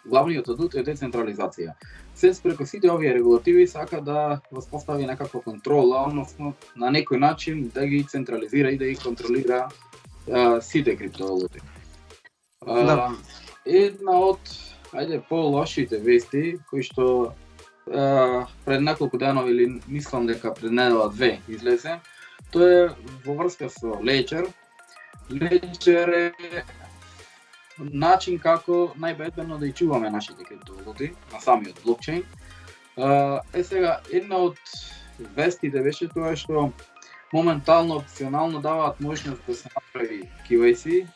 главниот адут е децентрализација. Се преку сите овие регулативи сака да воспостави некаква контрола, односно на некој начин да ги централизира и да ги контролира сите криптовалути. Една од по-лошите вести кои што пред неколку денови или мислам дека пред недела две излезе, тоа е во врска со Ledger. Ledger е начин како најбезбедно да ги чуваме нашите криптовалути на самиот блокчейн. Сега, една од вестите беше тоа што моментално опционално даваат можност да се направи KYC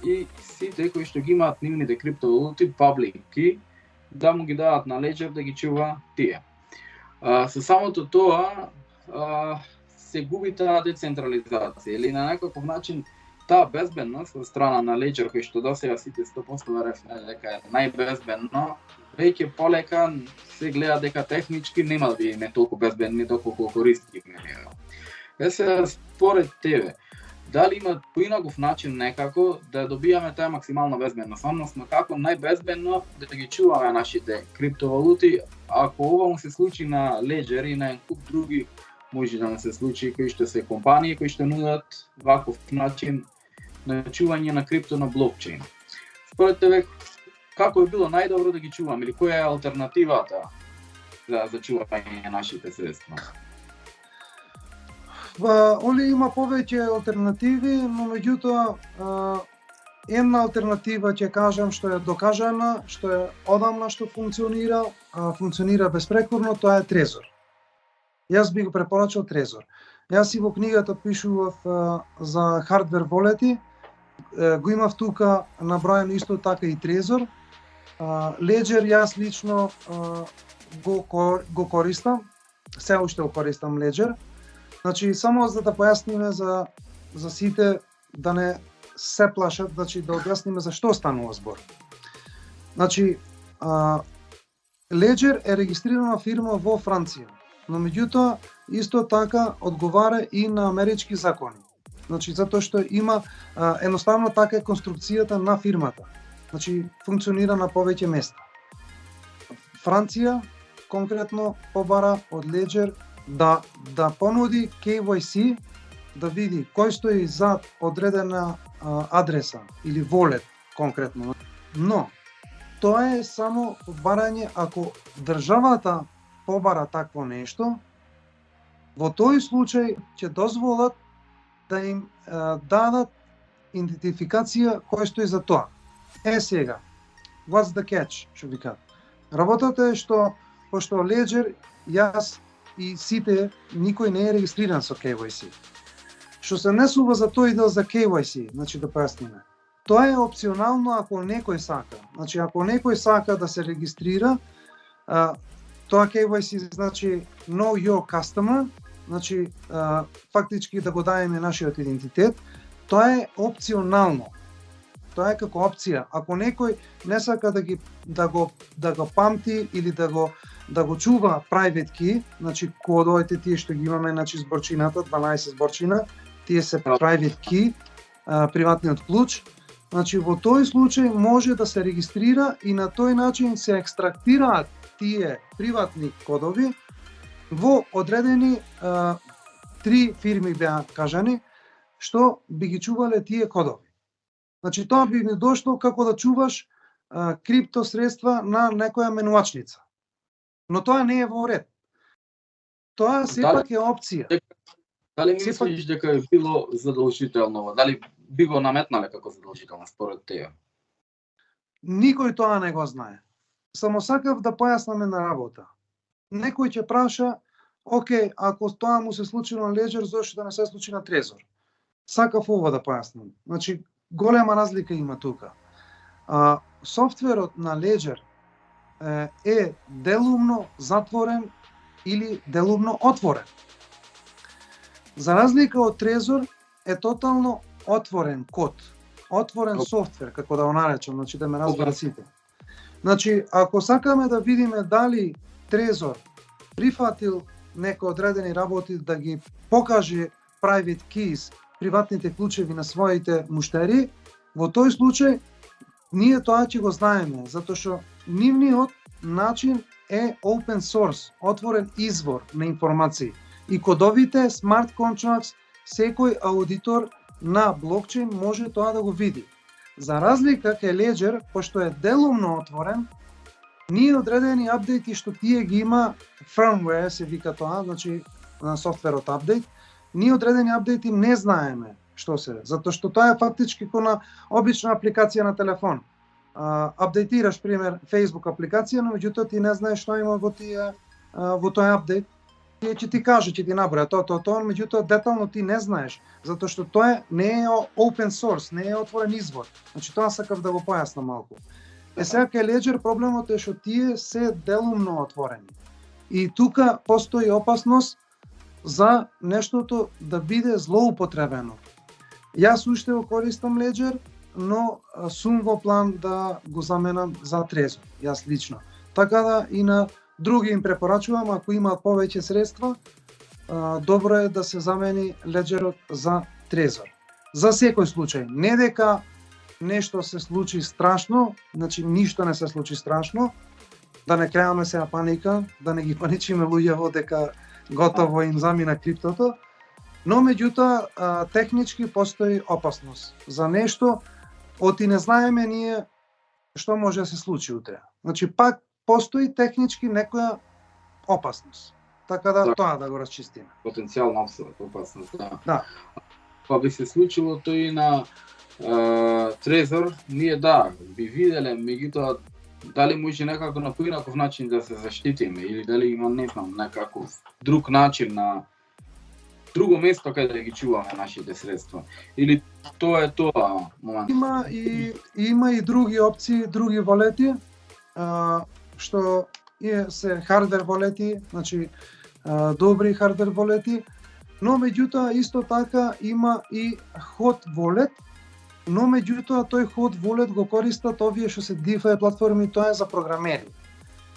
и сите кои што ги имаат нивните криптовалути public key да му ги даваат на Ledger да ги чува тие. Со самото тоа се губи таа децентрализација или на некаков начин таа безбедност од страна на Ledger кој што досега сите 100% веревме дека е најбезбедно, веќе полека се гледа дека технички нема да биде толку безбедни доколку користи ги. Сега според тебе, дали има поинаков начин некако да добијаме таа максимална безбедност, односно како најбезбедно да ги чуваме нашите криптовалути, ако ова му се случи на Ledger и на куп други може да се случи кои што се компании кои што нудат ваков начин на чување на крипто на блокчейн. Според тебе, како е било најдобро да ги чуваме или која е алтернативата за чување на нашите средства? Оли има повеќе алтернативи, но меѓутоа една алтернатива ќе кажам што е докажана, што е одамна што функционира безпрекорно, тоа е Trezor. Јас би го препорачал Trezor. Јас и во книгата пишував за хардвер волети, го имав тука набројано исто така и Trezor. Ledger јас лично го користам, се уште го користам Ledger. Значи, само за да појасниме за сите да не се плашат, значи да објасниме за што станува збор. Значи, Ledger е регистрирана фирма во Франција, но меѓутоа исто така одговара и на амерички закони. Значи, затоа што има едноставно така е конструкцијата на фирмата. Значи, функционира на повеќе места. Франција конкретно побара од Ledger да понуди KYC, да види кој стои зад одредена адреса или волет конкретно. Но тоа е само барање ако државата побара такво нешто, во тој случај ќе дозволат да им дадат идентификација кој стои за тоа. Сега, what's the catch, што викаат. Работата е што, пошто Ledger, јас и сите, никој не е регистриран со KYC. Што се несува за тој дел за KYC, значи да појасниме. Тоа е опционално ако некој сака. Значи ако некој сака да се регистрира, тоа KYC значи Know Your Customer, значи фактички да го даеме нашиот идентитет, тоа е опционално. Тоа е како опција. Ако некој не сака да го памти или да го чува private key, значи кодовите тие што ги имаме, значи зборчината, 12 зборчина, тие се private key, приватниот клуч. Значи во тој случај може да се регистрира и на тој начин се екстрактираат тие приватни кодови во одредени 3 фирми беа кажани што би ги чувале тие кодови. Значи тоа би ми дошло како да чуваш крипто средства на некоја менуачница. Но тоа не е во ред. Тоа сепак е опција. Дали мислиш дека е било задолжително? Дали би го наметнале како задолжително според тебе? Никој тоа не го знае. Само сакав да појаснаме на работа. Некој ќе праша, окей, ако тоа му се случи на Ledger, зошто да не се случи на Trezor? Сакав ова да појаснам. Значи, голема разлика има тука. Софтверот на Ledger е делумно затворен или делумно отворен. За разлика од Trezor е тотално отворен код, отворен софтвер, како да го наречам, значи да ме разберат сите. Значи, ако сакаме да видиме дали Trezor прифатил некои одредени работи да ги покаже private keys, приватните клучеви на своите муштери, во тој случај ние тоа ќе го знаеме, затоа што нивниот начин е open source, отворен извор на информации. И кодовите smart contracts, секој аудитор на блокчейн може тоа да го види. За разлика кај Ledger, пошто е делумно отворен, ние одредени апдејти што тие ги има, firmware се вика тоа, значи на софтверот апдејт, ние одредени апдејти не знаеме што се, затоа што тоа е фактички како на обична апликација на телефон. Апдейтираш, пример, Facebook апликација, но меѓутоа ти не знаеш што има во тој апдејт. Тие ќе ти кажа, ќе ти наброја тоа, меѓутоа детално ти не знаеш, затоа што тоа не е open source, не е отворен извор. Значи тоа сакав да го појаснам малку. Сега кај Ledger проблемот е што тие се делумно отворени. И тука постои опасност за нештото да биде злоупотребено. Јас уште го користам Ledger, но сум во план да го заменам за Trezor, јас лично. Така да и на други им препорачувам, ако имаат повеќе средства, добро е да се замени Ledgerот за Trezor. За секој случај, не дека нешто се случи страшно, значи ништо не се случи страшно, да не креаме сега паника, да не ги паничиме луѓето дека готово им замина криптото, но меѓутоа технички постои опасност за нешто, оти не знаеме ние што може да се случи утре. Значи пак постои технички некоја опасност. Така да тоа да го расчистиме. Потенцијална опасност, да. Да. Па би се случило тој и на Trezor, ние би виделе, меѓутоа дали може некако на поинаков начин да се заштитиме или дали има, не знам, некаков друг начин на друго место каде да ги чуваме нашите средства. Или тоа е тоа момент. Има и други опции, други валети, што се хардвер валети, значи добри хардвер валети, но меѓутоа исто така има и hot wallet, но меѓутоа тој hot wallet го користат овие што се DeFi платформи, тоа е за програмери.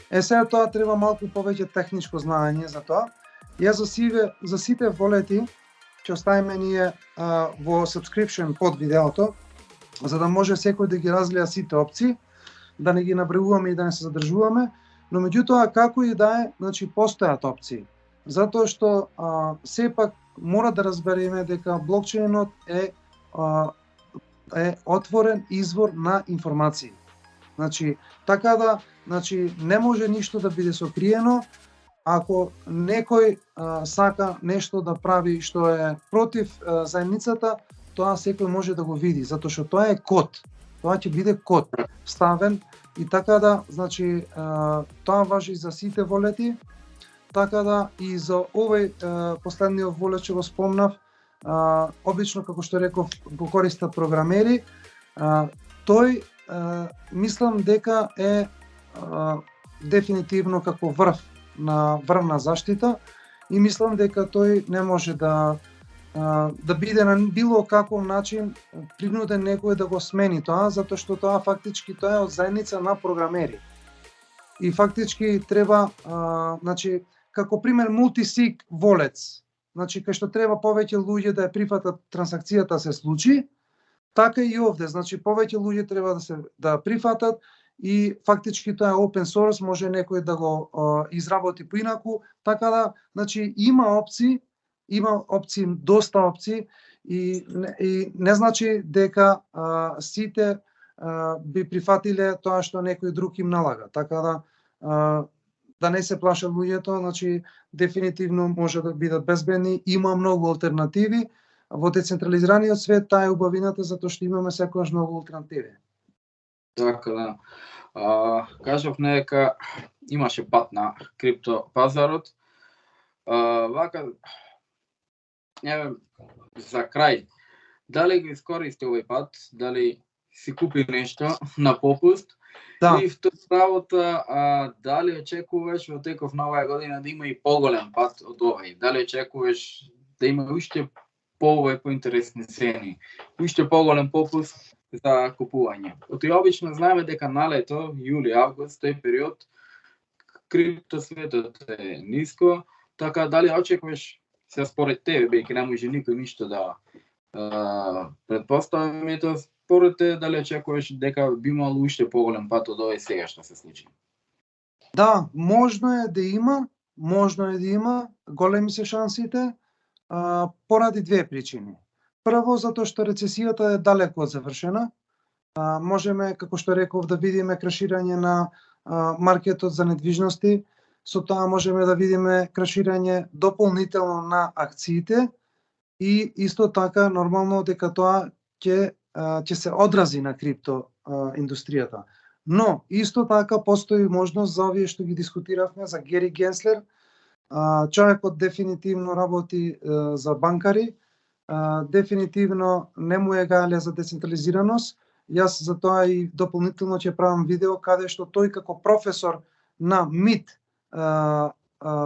Сега тоа треба малку повеќе техничко знаење за тоа. Јас за сите волети ќе оставиме ние во subscription под видеото, за да може секој да ги разгледа сите опции, да не ги набревуваме и да не се задржуваме, но меѓутоа како и да е, значи постојат опции. Затоа што сепак мора да разбереме дека блокчейнот е отворен извор на информации. Значи, така да, не може ништо да биде сокриено. Ако некој сака нешто да прави што е против заедницата, тоа секој може да го види, затоа што тоа е код. Тоа ќе биде код ставен и така да, значи, тоа важи за сите волети, така да и за овој последниот волет што го спомнав, обично, како што реков, го користат програмери, тој мислам дека е дефинитивно како врвна заштита и мислам дека тој не може да биде на било каков начин принуден некој да го смени тоа, затоа што тоа фактички тоа е од заедница на програмери. И фактички треба, значи, како пример multisig wallets, значи кај што треба повеќе луѓе да ја прифатат трансакцијата се случи, така и овде, значи повеќе луѓе треба да прифатат и фактички тоа е open source, може некој да го изработи поинаку, така да, значи има опции, доста опции и не значи дека сите би прифатиле тоа што некој друг им налага, така да не се плашат луѓето, значи дефинитивно може да бидат безбедни, има многу алтернативи. Во децентрализираниот свет таа е убавината затоа што имаме секогаш многу алтернативи. Така да. Кажав дека имаше пат на крипто пазарот. Вака, за крај, дали го искористи овој пат, дали си купи нешто на попуст? Да. И втора работа, дали очекуваш во теков на оваа година да има и поголем пат од овој? Дали очекуваш да има уште поинтересни цени, уште поголем попуст за купување? Оти обично знаеме дека на лето, јули, август, тој период, крипто светот е ниско, така дали очекуваш, се според тебе, бејќи не може никој ништо да предпоставиме тоа, според те дали очекуваш дека би имало уште поголем пат од овој сега што се случи? Да, можно е да има, големи се шансите, поради две причини. Прво, затоа што рецесијата е далеку од завршена. Можеме, како што реков, да видиме краширање на маркетот за недвижности, со тоа можеме да видиме краширање дополнително на акциите и исто така нормално дека тоа ќе се одрази на крипто индустријата. Но исто така постои можност за овие што ги дискутиравме за Гери Генслер. Човекот дефинитивно работи за банкари, дефинитивно не му е гајле за децентрализираност. Јас за тоа и дополнително ќе правам видео каде што тој како професор на МИТ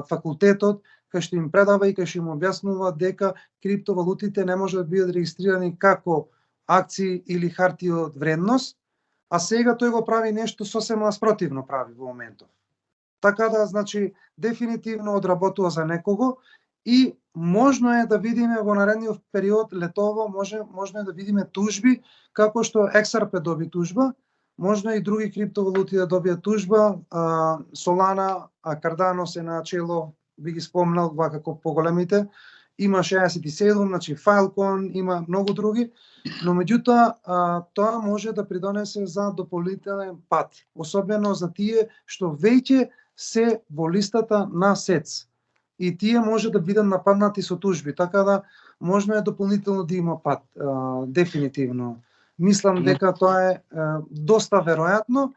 факултетот кај што им предава и кај што им објаснува дека криптовалутите не може да бидат регистрирани како акции или хартија од вредност, а сега тој го прави нешто сосема спротивно прави во моментов. Така да, значи, дефинитивно одработува за некого и можно е да видиме во наредниот период, летово, можно е да видиме тужби, како што XRP доби тужба, можно и други криптовалути да добијат тужба, Solana, Cardano се начело, би ги спомнал, вакако поголемите, има 67, значи Filecoin, има многу други, но меѓутоа тоа може да придонесе за дополнителен пат, особено за тие што веќе се во листата на СЕЦ. И тие може да бидат нападнати со тужби, така да можно е дополнително да има пат, дефинитивно. Мислам дека тоа е доста веројатно,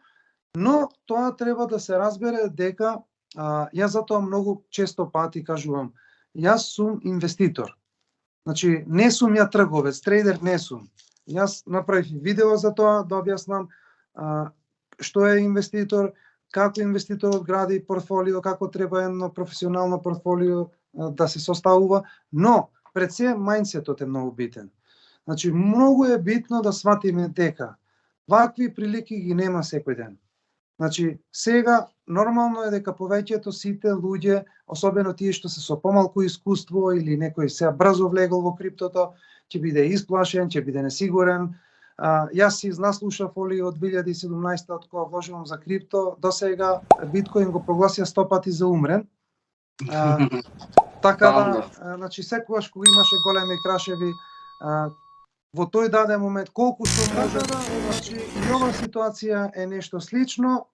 но тоа треба да се разбере дека јас затоа многу често пати кажувам, јас сум инвеститор. Значи, не сум ја трговец, трейдер не сум. Јас направив видео за тоа да објаснам што е инвеститор, како инвеститорот гради портфолио, како треба едно професионално портфолио да се составува, но пред се мајндсетот е многу битен. Значи, многу е битно да сватиме дека вакви прилики ги нема секој ден. Значи, сега нормално е дека повеќето сите луѓе, особено тие што се со помалку искуство или некој се брзо влегол во криптото, ќе биде исплашен, ќе биде несигурен. Јас си наслушав оли од 2017 од кога вложувам за крипто, до сега биткоин го прогласија 100 пати за умрен. Така да, значи секогаш кога имаше големи крашеви, во тој даден момент колку што може да, значи и ова ситуација е нешто слично.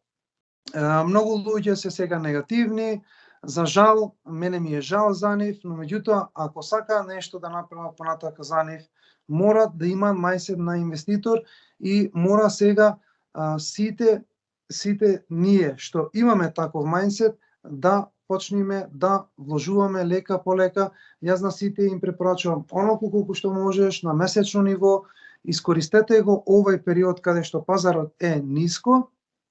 Многу луѓе се сега негативни, за жал, мене ми е жал за нив, но меѓутоа ако сака нешто да направат понатака за нив, мора да има мајндсет на инвеститор и мора сега сите ние што имаме таков мајндсет да почнеме да вложуваме лека по лека. Јас на сите им препорачувам онолку колку што можеш на месечно ниво, искористете го овој период каде што пазарот е ниско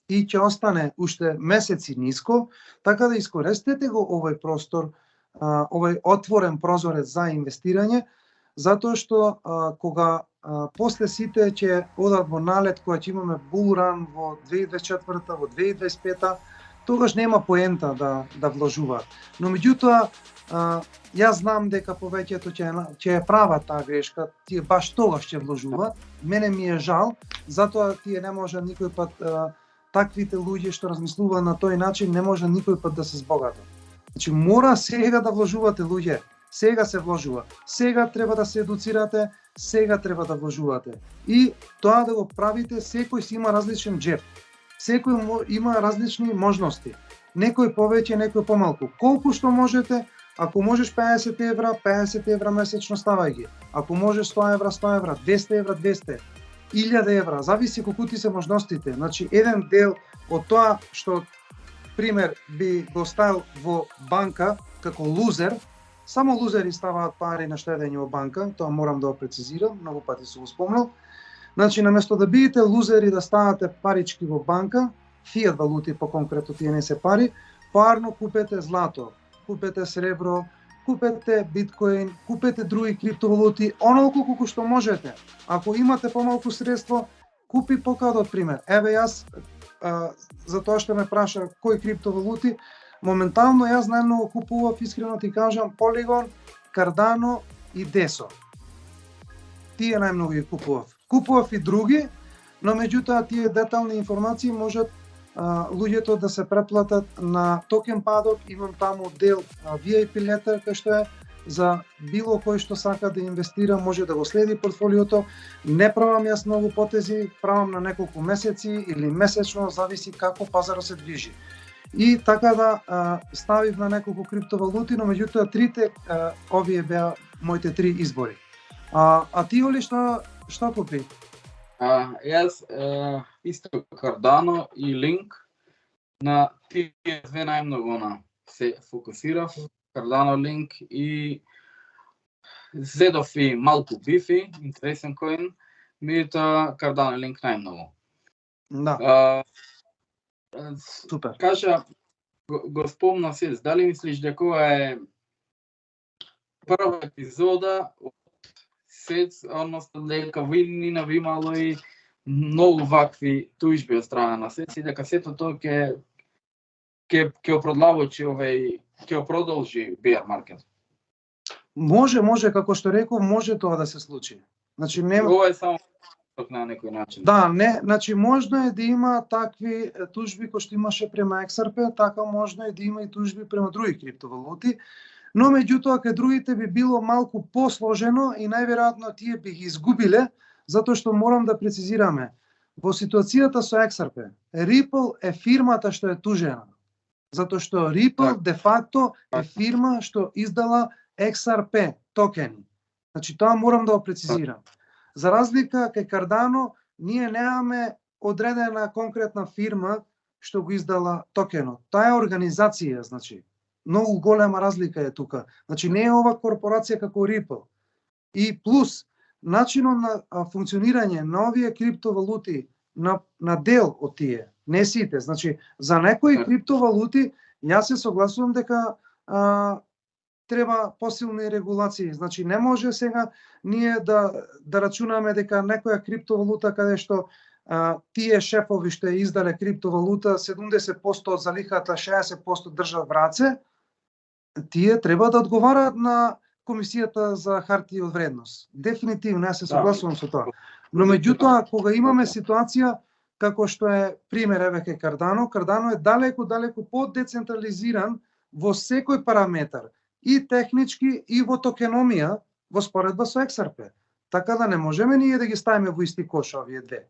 и ќе остане уште месеци ниско, така да искористете го овој простор, овој отворен прозорец за инвестирање, затоа што кога после сите ќе одат во налет, кога ќе имаме булран во 2024, во 2025, тогаш нема поента да вложуваат. Но меѓутоа, јас знам дека повеќето ќе прават таа грешка, тие баш тогаш ќе вложуваат. Мене ми е жал, затоа тие не може никој пат, таквите луѓе што размислуваат на тој начин, не може никој пат да се збогатат. Значи, мора сега да вложувате луѓе. Сега се вложува. Сега треба да се едуцирате, сега треба да вложувате. И тоа да го правите, секој си има различен джеб. Секој има различни можности. Некој повеќе, некој помалку. Колку што можете, ако можеш 50 евра, 50 евра месечно ставај ги. Ако можеш 100 евра, 100 евра, 200 евра, 200, 1000 евра, зависи колку ти се можностите. Значи, еден дел од тоа што, пример, би го ставил во банка како лузер, само лузери ставаат пари на штедење во банка, тоа морам да го прецизирам, многу пати сум го спомнал. Значи, наместо да бидете лузери да ставате парички во банка, фиат валути по-конкретно, тие не се пари, парно купете злато, купете сребро, купете биткоин, купете други криптовалути, онолку колку што можете. Ако имате помалку средство, купи покадот, пример. Еве јас, за тоа што ме праша кои криптовалути, моментално јас најмногу купував, искрено ти кажам, Polygon, Cardano и DESO. Тие најмногу ги купував. купував и други, но меѓутоа тие детални информации можат луѓето да се преплатат на токен падок. Имам таму дел VIP letter кај што е за било кој што сака да инвестира, може да го следи портфолиото. Не правам јас многу потези, правам на неколку месеци или месечно, зависи како пазарот се движи. И така да ставив на неколку криптовалути, но меѓутоа трите овие беа моите три избори. А ти, Оли, што купи? Јас исто Cardano и Link, на тие две најмногу се фокусирав, Cardano, Link и зедов и малку Bifi, интересен коин, меѓутоа Cardano и Link најмногу. Да. Супер. Кажа, го спомна се, дали мислиш дека ова е прва епизода од сец, односно дека винина би имало и многу вакви тужби од страна на сец и дека сето тоа ќе продлабочи ќе продолжи bear market? Може, како што реков, може тоа да се случи. Значи ова е само на некој начин. Да, не, значи можно е да има такви тужби кои што имаше према XRP, така можно е да има и тужби према други криптовалути, но меѓутоа кај другите би било малку посложено и најверојатно тие би ги изгубиле, затоа што морам да прецизираме. Во ситуацијата со XRP, Ripple е фирмата што е тужена, затоа што Ripple де факто е фирма што издала XRP токени. Значи тоа морам да го прецизирам. За разлика кај Cardano, ние немаме одредена конкретна фирма што го издала токенот. Таа е организација, значи. Многу голема разлика е тука. Значи не е ова корпорација како Ripple. И плюс, начинот на функционирање на овие криптовалути на дел од тие, не сите. Значи, за некои криптовалути, јас се согласувам дека треба посилни регулации. Значи, не може сега ние да рачунаме дека некоја криптовалута каде што тие шефови што издале криптовалута, 70% од залихата, 60% држат в раце, тие треба да одговараат на Комисијата за хартии од вредност. Дефинитивно, јас се согласувам со тоа. Но меѓутоа, кога имаме ситуација како што е пример еве кај Cardano е далеку поддецентрализиран во секој параметар, и технички и во токеномија во споредба со XRP. Така да не можеме ние да ги ставиме во исти кош овие две.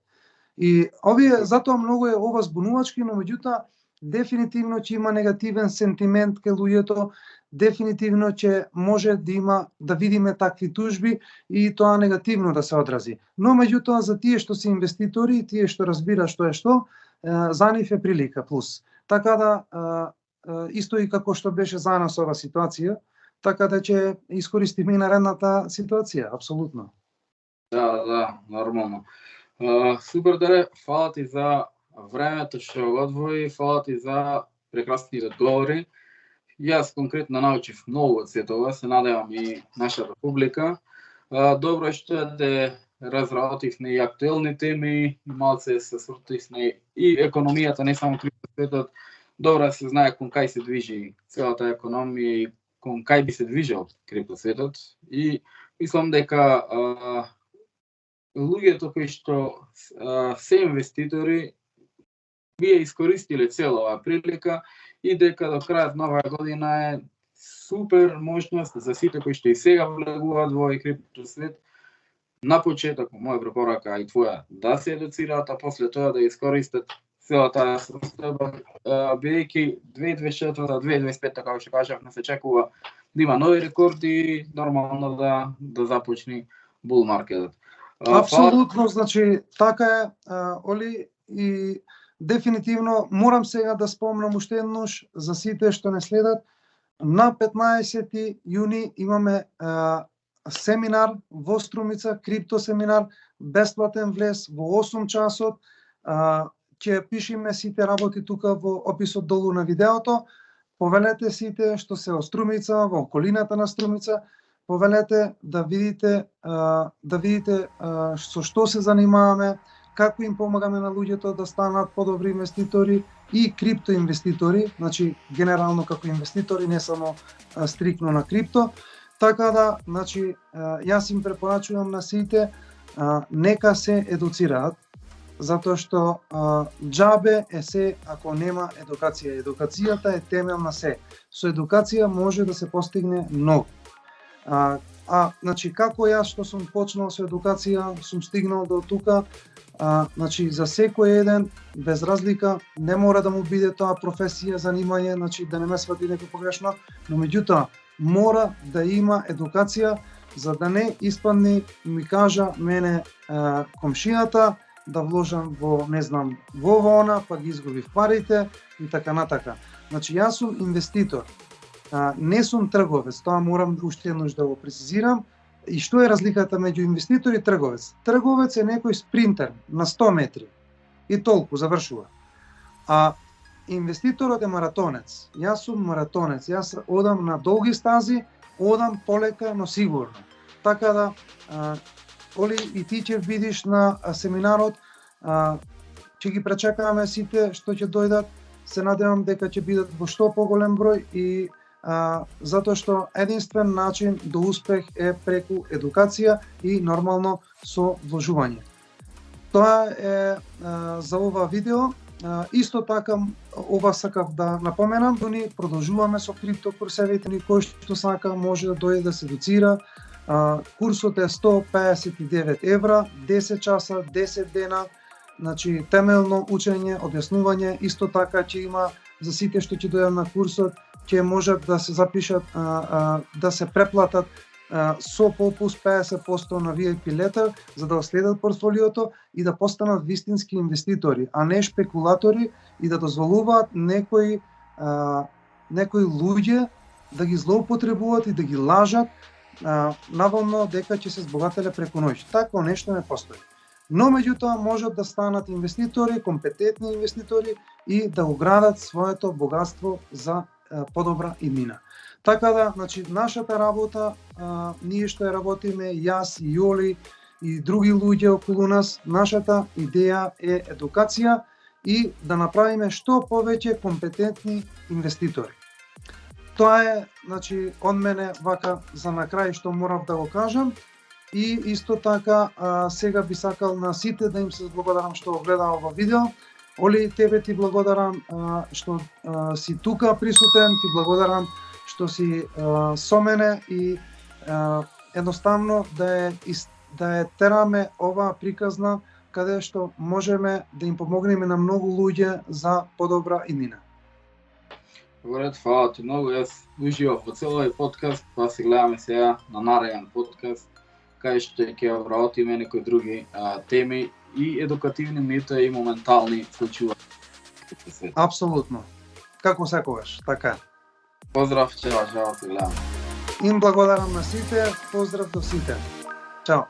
И овие затоа многу е ова збунувачки, но меѓутоа дефинитивно ќе има негативен сентимент кај луѓето, дефинитивно ќе може да видиме такви тужби и тоа негативно да се одрази. Но меѓутоа за тие што се инвеститори, тие што разбираат што е што, за нив е прилика плюс. Така да исто и како што беше за нас ова ситуација, така да ќе искористиме и наредната ситуација, апсолутно. Да, нормално. Супер, Даре, фала ти за времето што го одвои, фала ти за прекрасните одговори. Јас конкретно научив многу од сето ова, се надевам и нашата публика. Добро е што да разработивме и актуелни теми, малце се свртивме и економијата, не само криптосветот. Добро да се знае кон кај се движи целата економија и кон кај би се движел криптосветот. И мислам дека луѓето кои што се инвеститори би ја искористиле цела оваа прилика и дека до крајот на оваа година е супер можност за сите кои што и сега влегуваат во овој криптосвет. На почеток, моја препорака и твоја, да се едуцираат, а после тоа да искористат целата состојба, бидејќи 2024-2025, како што кажав, не се чекува да има нови рекорди и нормално да започне бул маркетот. Апсолутно, значи така е, Оли, и дефинитивно морам сега да спомнам уште еднаш за сите што не следат. На 15 јуни имаме семинар во Струмица, крипто семинар, бесплатен влез во 8 часот. Ќе пишеме сите работи тука во описот долу на видеото. Повелете сите што се од Струмица, во околината на Струмица, повелете да видите со што се занимаваме, како им помагаме на луѓето да станат подобри инвеститори и криптоинвеститори, значи генерално како инвеститори, не само стрикно на крипто. Така да, значи, јас им препорачувам на сите нека се едуцираат, затоа што џабе е се ако нема едукација. Едукацијата е темел на се. Со едукација може да се постигне многу. Значи, како јас што сум почнал со едукација, сум стигнал до тука, значи, за секој еден, без разлика, не мора да му биде тоа професија, занимање, значи, да не ме свати некој погрешно, но меѓутоа, мора да има едукација, за да не испадне, ми кажа мене комшијата, да вложам во, не знам, во она, па ги изгубив парите и така натака. Значи, јас сум инвеститор, не сум трговец, тоа морам уште еднаш да го прецизирам. И што е разликата меѓу инвеститор и трговец? Трговец е некој спринтер на 100 метри и толку завршува. А инвеститорот е маратонец. Јас сум маратонец, јас одам на долги стази, одам полека, но сигурно. Така да, Оли, и ти ќе видиш на семинарот, ќе ги пречекаваме сите што ќе дојдат, се надевам дека ќе бидат во што поголем број и затоа што единствен начин до успех е преку едукација и нормално со вложување. Тоа е за ова видео. Исто така, ова сакав да напоменам, ни продолжуваме со криптокурсевите, кој што сака може да дојде да се едуцира. Курсот е 159 евра, 10 часа, 10 дена, значи темелно учење, објаснување, исто така ќе има за сите што ќе дојдат на курсот, ќе можат да се запишат, да се преплатат со попуст 50% на VIP letter, за да следат портфолиото и да постанат вистински инвеститори, а не шпекулатори и да дозволуваат некои луѓе да ги злоупотребуваат и да ги лажат наволно дека ќе се збогателе преку ноќ. Такво нешто не постои. Но меѓутоа можат да станат инвеститори, компетентни инвеститори и да оградат своето богатство за подобра иднина. Така да, значи, нашата работа, ние што ја работиме, јас и Јоли и други луѓе околу нас, нашата идеја е едукација и да направиме што повеќе компетентни инвеститори. Тоа е, значи, од мене вака за на крај што морав да го кажам. И исто така, сега би сакал на сите да им се благодарам што го гледа ова видео. Оли, тебе ти благодарам што си тука присутен, ти благодарам што си со мене и едноставно да ја тераме оваа приказна каде што можеме да им помогнеме на многу луѓе за подобра иднина. Добре, фала ти многу, јас уживав во целој подкаст, па се гледаме сега на нареден подкаст, кај што ќе обработиме некои други теми и едукативни, меѓутоа и моментални случаи. Апсолутно. Како секогаш, така. Поздрав, чао, се гледаме. Им благодарам на сите, поздрав до сите. Чао.